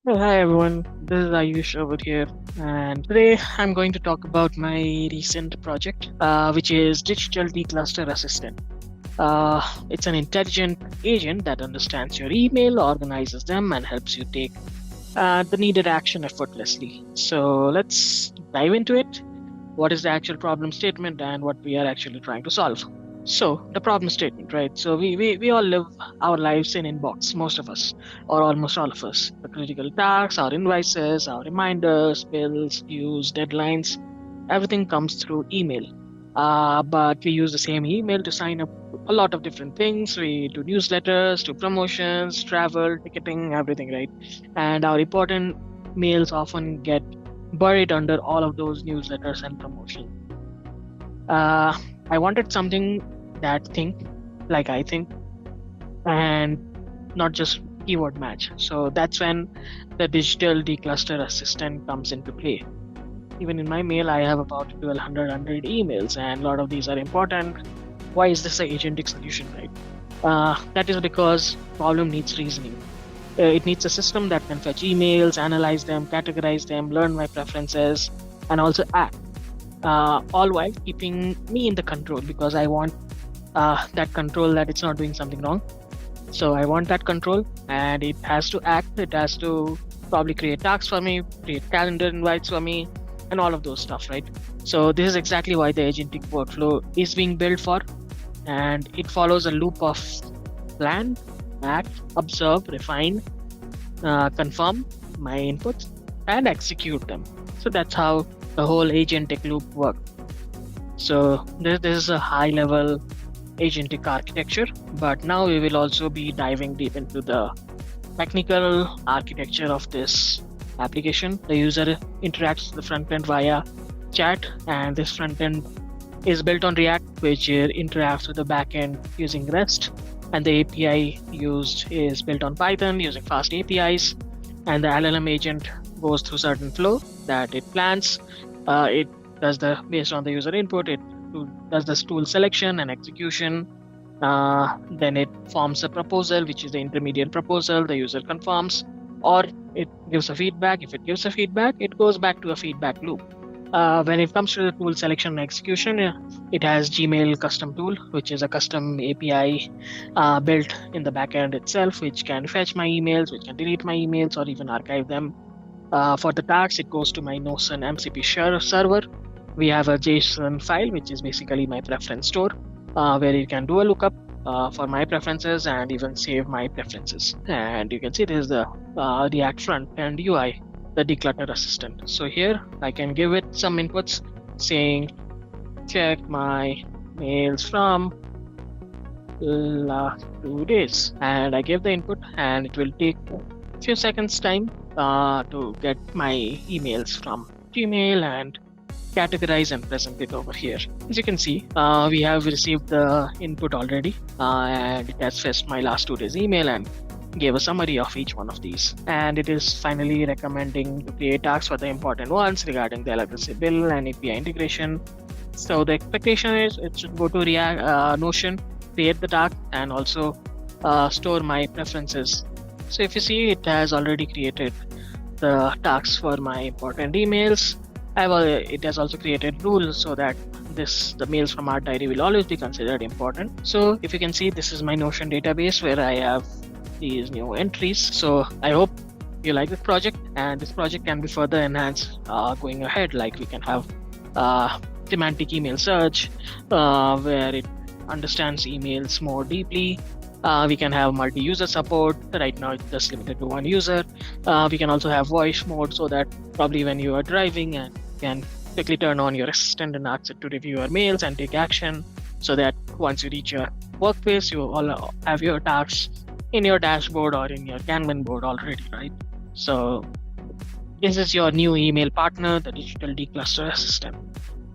Hi everyone, this is Ayush over here, and today I'm going to talk about my recent project, which is Digital Decluster Assistant. It's an intelligent agent that understands your email, organizes them, and helps you take the needed action effortlessly. So let's dive into it. What is the actual problem statement and what we are actually trying to solve? So the problem statement, right? So we all live our lives in inbox, most of us, or almost all of us. The critical tasks, our invoices, our reminders, bills, dues, deadlines, everything comes through email. But we use the same email to sign up a lot of different things. We do newsletters, do promotions, travel, ticketing, everything, right? And our important mails often get buried under all of those newsletters and promotions. uh, I wanted something that think like I think and not just keyword match. So that's when the digital decluster assistant comes into play. Even in my mail, I have about 1200 emails, and a lot of these are important. Why is this an agentic solution, right? That is because problem needs reasoning. It needs a system that can fetch emails, analyze them, categorize them, learn my preferences, and also act, all while keeping me in the control because I want that control that it's not doing something wrong. So I want that control, and it has to act. It has to probably create tasks for me, create calendar invites for me, and all of those stuff, right? So this is exactly why the agentic workflow is being built for, and it follows a loop of plan, act, observe, refine, confirm my inputs, and execute them. So that's how the whole agentic loop works. So this is a high level agentic architecture, but now we will also be diving deep into the technical architecture of this application. The user interacts with the front end via chat, and this front end is built on React, which interacts with the backend using REST, and the API used is built on Python using fast APIs, and the LLM agent goes through certain flow that it plans. It does the based on the user input. It does the tool selection and execution. Then it forms a proposal, which is the intermediate proposal. The user confirms, or it gives a feedback. If it gives a feedback, it goes back to a feedback loop. When it comes to the tool selection and execution, it has Gmail custom tool, which is a custom API built in the backend itself, which can fetch my emails, which can delete my emails, or even archive them. For the tags, it goes to my Notion MCP server. We have a JSON file, which is basically my preference store, where you can do a lookup for my preferences and even save my preferences. And you can see this is the React front end UI, the declutter assistant. So here I can give it some inputs saying check my mails from last 2 days, and I give the input, and it will take a few seconds time to get my emails from Gmail and categorize and present it over here. As you can see, we have received the input already, and it has fetched my last 2 days email and gave a summary of each one of these. And it is finally recommending to create tasks for the important ones regarding the electricity bill and API integration. So the expectation is it should go to React Notion, create the task, and also store my preferences. So if you see, it has already created the tasks for my important emails. It has also created rules so that the mails from our diary will always be considered important. So if you can see, this is my Notion database where I have these new entries. So I hope you like this project, and this project can be further enhanced going ahead. Like we can have semantic email search where it understands emails more deeply. We can have multi-user support. Right now it's just limited to one user. We can also have voice mode so that probably when you are driving, and you can quickly turn on your assistant and ask it to review your mails and take action, so that once you reach your workplace, you all have your tasks in your dashboard or in your Kanban board already, right? So this is your new email partner, the digital decluster assistant.